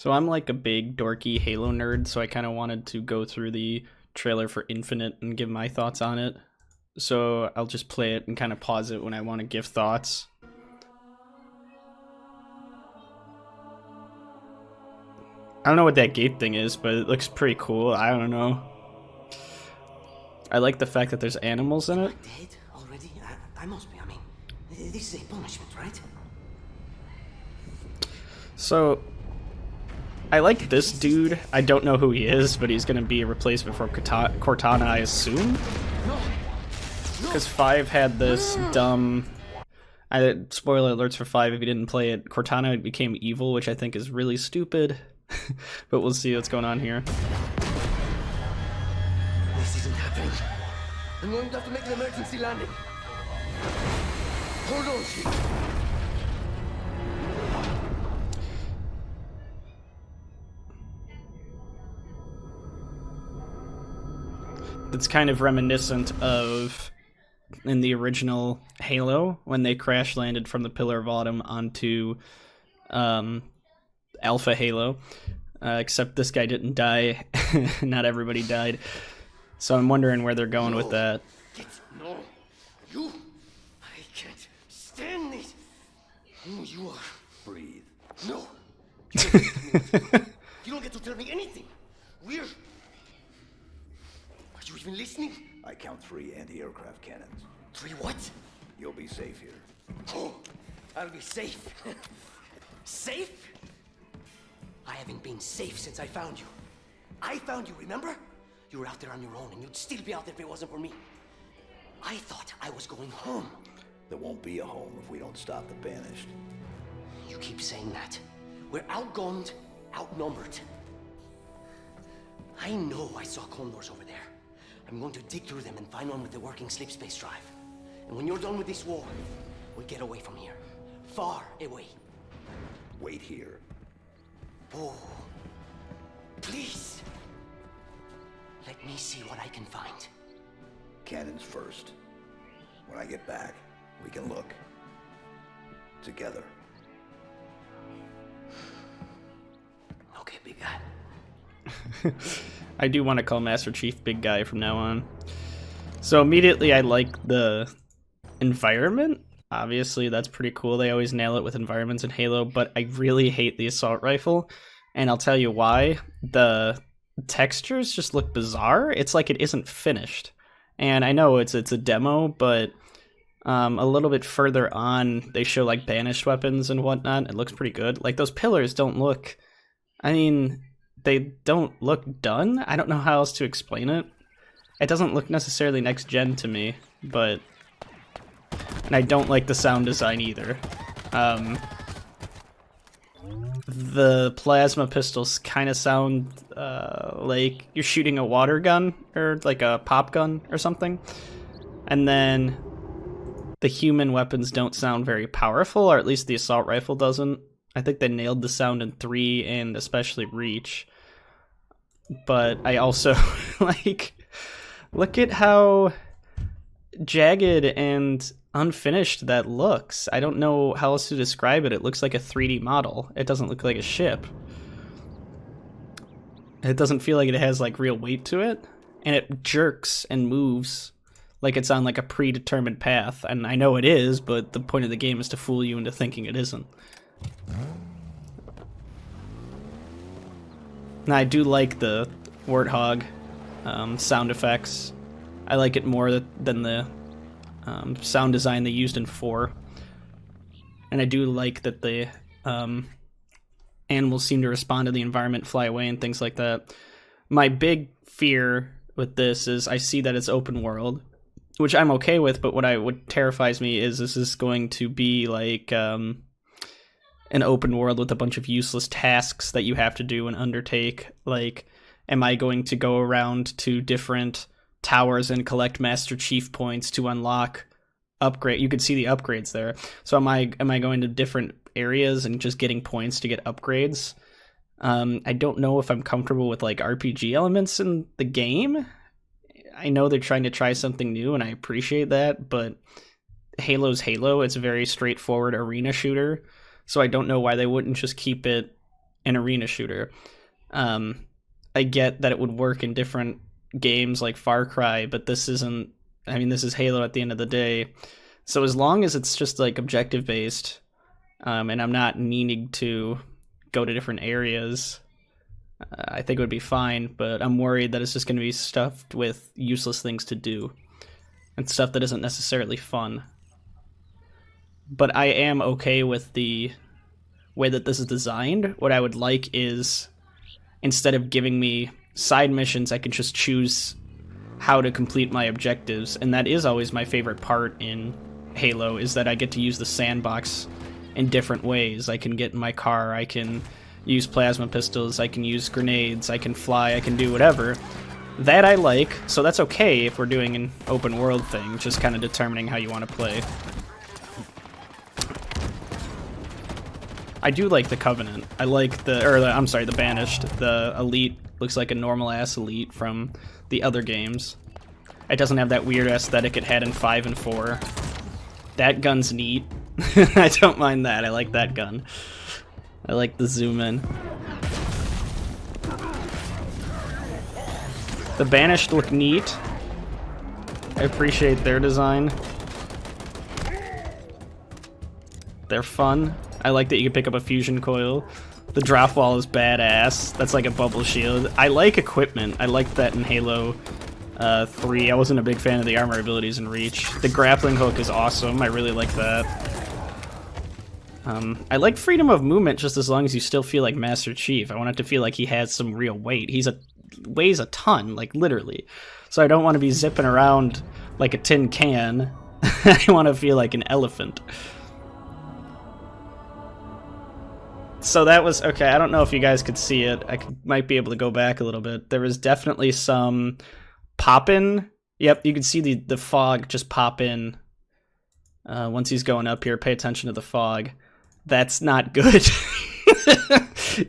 So I'm like a big dorky Halo nerd, so I kind of wanted to go through the trailer for Infinite and give my thoughts on it. So I'll just play it and kind of pause it when I want to give thoughts. I don't know what that gate thing is, but it looks pretty cool. I don't know. I like the fact that there's animals in it. Dead already? I must be. I mean, this is a punishment, right? So I like this dude. I don't know who he is, but he's going to be a replacement for Cortana, I assume. Because 5 had this dumb... spoiler alerts for 5 if you didn't play it. Cortana became evil, which I think is really stupid. But we'll see what's going on here. This isn't happening. I'm going to have to make an emergency landing. Hold on, Chief. It's kind of reminiscent of in the original Halo when they crash landed from the Pillar of Autumn onto Alpha Halo, except this guy didn't die. Not everybody died, so I'm wondering where they're going with that. No, you. I can't stand this. Who you are? Breathe. No. You don't get to tell me anything. We're. Are you even listening? I count 3 anti-aircraft cannons. 3 what? You'll be safe here. Oh, I'll be safe. Safe? I haven't been safe since I found you. I found you, remember? You were out there on your own, and you'd still be out there if it wasn't for me. I thought I was going home. There won't be a home if we don't stop the Banished. You keep saying that. We're outgunned, outnumbered. I know I saw condors over there. I'm going to dig through them and find one with the working sleep space drive. And when you're done with this war, we'll get away from here. Far away. Wait here. Oh, please. Let me see what I can find. Cannons first. When I get back, we can look. Together. Okay, big guy. I do want to call Master Chief Big Guy from now on. So immediately I like the environment. Obviously, that's pretty cool. They always nail it with environments in Halo, but I really hate the assault rifle, and I'll tell you why. The textures just look bizarre. It's like it isn't finished. And I know it's a demo, but a little bit further on, they show like banished weapons and whatnot. It looks pretty good. Like those pillars don't look... I mean, they don't look done. I don't know how else to explain it. It doesn't look necessarily next gen to me, but... And I don't like the sound design either. The plasma pistols kind of sound like you're shooting a water gun or like a pop gun or something. And then the human weapons don't sound very powerful, or at least the assault rifle doesn't. I think they nailed the sound in 3 and especially Reach. But I also like, look at how jagged and unfinished that looks. I don't know how else to describe it. It looks like a 3D model. It doesn't look like a ship. It doesn't feel like it has like real weight to it, and it jerks and moves like it's on like a predetermined path. And I know it is, but the point of the game is to fool you into thinking it isn't. Now I do like the Warthog sound effects. I like it more than the sound design they used in 4. And I do like that the animals seem to respond to the environment, fly away, and things like that. My big fear with this is I see that it's open world, which I'm okay with, but what terrifies me is this is going to be like an open world with a bunch of useless tasks that you have to do and undertake. Like, am I going to go around to different towers and collect Master Chief points to unlock upgrade? You can see the upgrades there. So am I going to different areas and just getting points to get upgrades? I don't know if I'm comfortable with like RPG elements in the game. I know they're trying to try something new, and I appreciate that, but Halo's Halo. It's a very straightforward arena shooter, so I don't know why they wouldn't just keep it an arena shooter. I get that it would work in different games like Far Cry, but this isn't. I mean, this is Halo at the end of the day. So as long as it's just like objective based, and I'm not needing to go to different areas, I think it would be fine. But I'm worried that it's just going to be stuffed with useless things to do and stuff that isn't necessarily fun. But I am okay with the way that this is designed. What I would like is, instead of giving me side missions, I can just choose how to complete my objectives. And that is always my favorite part in Halo, is that I get to use the sandbox in different ways. I can get in my car, I can use plasma pistols, I can use grenades, I can fly, I can do whatever. That I like, so that's okay if we're doing an open world thing, just kind of determining how you want to play. I do like the Covenant. I like the Banished. The Elite looks like a normal-ass Elite from the other games. It doesn't have that weird aesthetic it had in 5 and 4. That gun's neat. I don't mind that. I like that gun. I like the zoom in. The Banished look neat. I appreciate their design. They're fun. I like that you can pick up a fusion coil. The drop wall is badass. That's like a bubble shield. I like equipment. I liked that in Halo 3. I wasn't a big fan of the armor abilities in Reach. The grappling hook is awesome. I really like that. I like freedom of movement just as long as you still feel like Master Chief. I want it to feel like he has some real weight. Weighs a ton, like literally. So I don't want to be zipping around like a tin can. I want to feel like an elephant. So that was okay. I don't know if you guys could see it. Might be able to go back a little bit. There was definitely some pop in. Yep, you can see the fog just pop in once he's going up here. Pay attention to the fog. That's not good.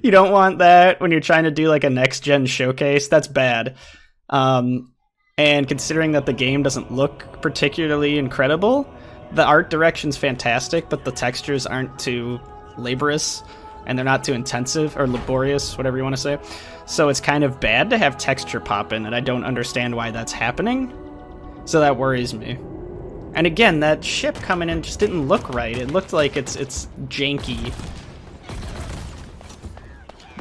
You don't want that when you're trying to do like a next gen showcase. That's bad. And considering that the game doesn't look particularly incredible, the art direction's fantastic, but the textures aren't too laborious. And they're not too intensive or laborious, whatever you want to say. So it's kind of bad to have texture pop in, and I don't understand why that's happening. So that worries me. And again, that ship coming in just didn't look right. It looked like it's janky.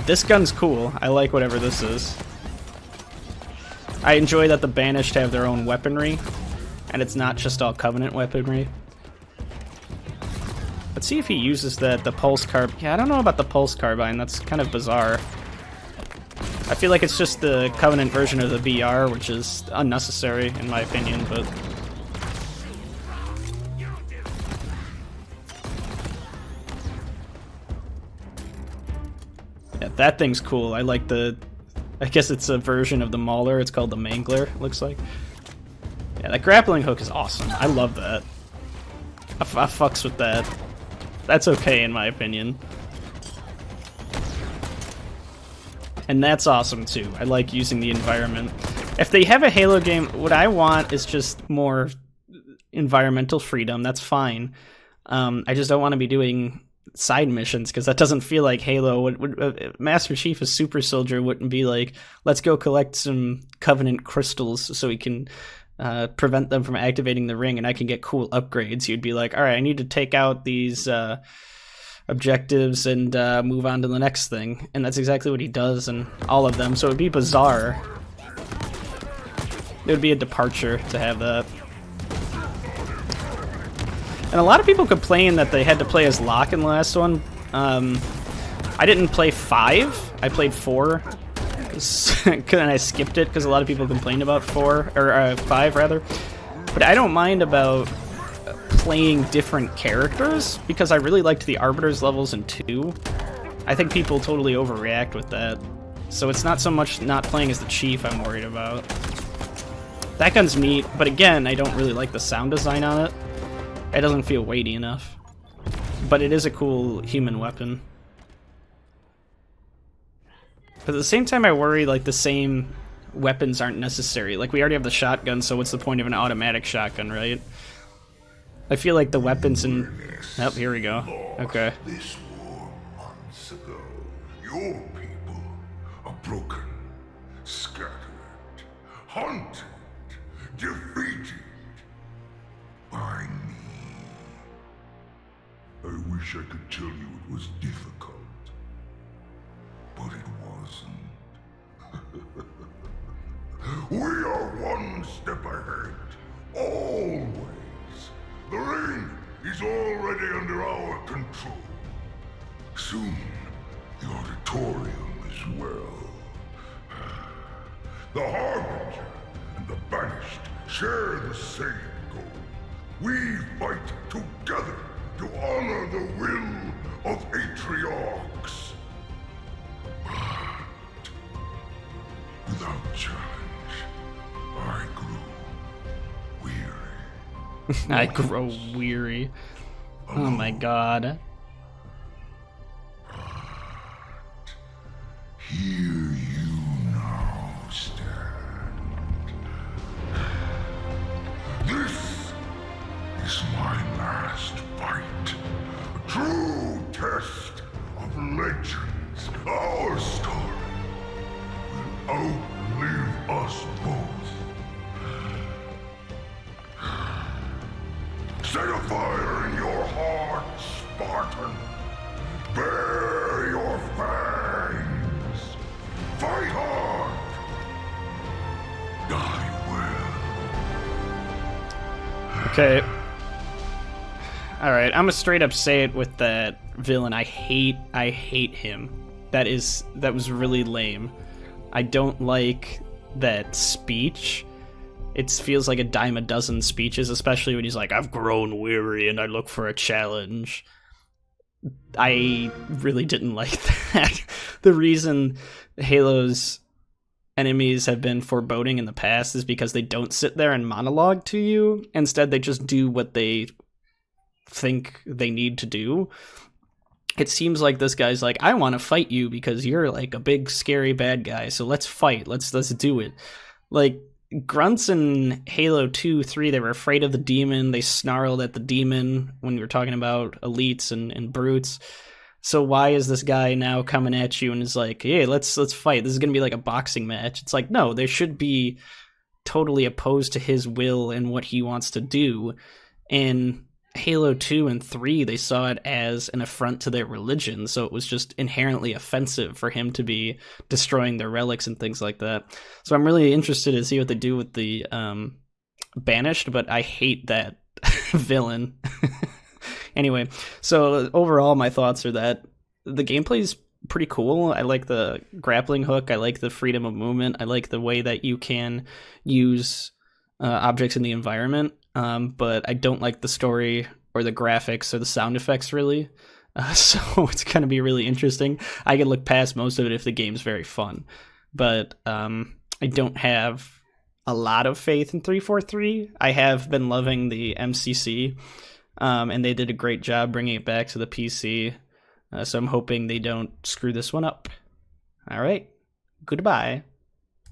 This gun's cool. I like whatever this is. I enjoy that the Banished have their own weaponry, and it's not just all Covenant weaponry. Let's see if he uses the pulse carbine. Yeah, I don't know about the pulse carbine. That's kind of bizarre. I feel like it's just the Covenant version of the BR, which is unnecessary in my opinion, but... yeah, that thing's cool. I like the... I guess it's a version of the Mauler. It's called the Mangler, it looks like. Yeah, that grappling hook is awesome. I love that. I fucks with that. That's okay in my opinion. And that's awesome too. I like using the environment. If they have a Halo game, what I want is just more environmental freedom. That's fine. I just don't want to be doing side missions because that doesn't feel like Halo. Master Chief, a super soldier, wouldn't be like, let's go collect some Covenant crystals so we can prevent them from activating the ring and I can get cool upgrades. You'd be like, all right, I need to take out these objectives and move on to the next thing. And that's exactly what he does in all of them. So it would be bizarre. It would be a departure to have that. And a lot of people complain that they had to play as Locke in the last one. I didn't play 5. I played 4. And I skipped it because a lot of people complained about 5 rather. But I don't mind about playing different characters because I really liked the Arbiter's levels in 2. I think people totally overreact with that. So it's not so much not playing as the Chief I'm worried about. That gun's neat, but again, I don't really like the sound design on it. It doesn't feel weighty enough. But it is a cool human weapon. But at the same time, I worry like the same weapons aren't necessary. Like we already have the shotgun, so what's the point of an automatic shotgun, right? I feel like the weapons in... oh, here we go. Okay. This war months ago. Your people are broken, scattered, hunted, defeated by me. I wish I could tell you it was difficult, but it wasn't. We are one step ahead, always. The ring is already under our control. Soon, the auditorium as well. The Harbinger and the Banished share the same goal. We fight together to honor the will of Atriarchs. But without challenge, I grew weary. I grow weary. Oh my god. Here you now stand. This is my last fight. A true test of legends. Our story will outlive us both. Set a fire in your heart, Spartan. Bare your fangs. Fight hard. Die well. Okay. Alright, I'm gonna straight up say it with that villain. I hate him. That was really lame. I don't like that speech. It feels like a dime a dozen speeches, especially when he's like, I've grown weary and I look for a challenge. I really didn't like that. The reason Halo's enemies have been foreboding in the past is because they don't sit there and monologue to you. Instead, they just do what they think they need to do. It seems like this guy's like, I want to fight you because you're like a big scary bad guy, so let's fight. Let's do it. Like, grunts in Halo 2, 3, they were afraid of the demon. They snarled at the demon when we were talking about elites and brutes. So why is this guy now coming at you and is like, hey, let's fight. This is going to be like a boxing match. It's like, no, they should be totally opposed to his will and what he wants to do. In Halo 2 and 3, they saw it as an affront to their religion, so it was just inherently offensive for him to be destroying their relics and things like that. So I'm really interested to see what they do with the Banished, but I hate that villain. Anyway, so overall my thoughts are that the gameplay is pretty cool. I like the grappling hook. I like the freedom of movement. I like the way that you can use objects in the environment. But I don't like the story or the graphics or the sound effects, really. So it's going to be really interesting. I can look past most of it if the game's very fun. But I don't have a lot of faith in 343. I have been loving the MCC, and they did a great job bringing it back to the PC. So I'm hoping they don't screw this one up. All right. Goodbye.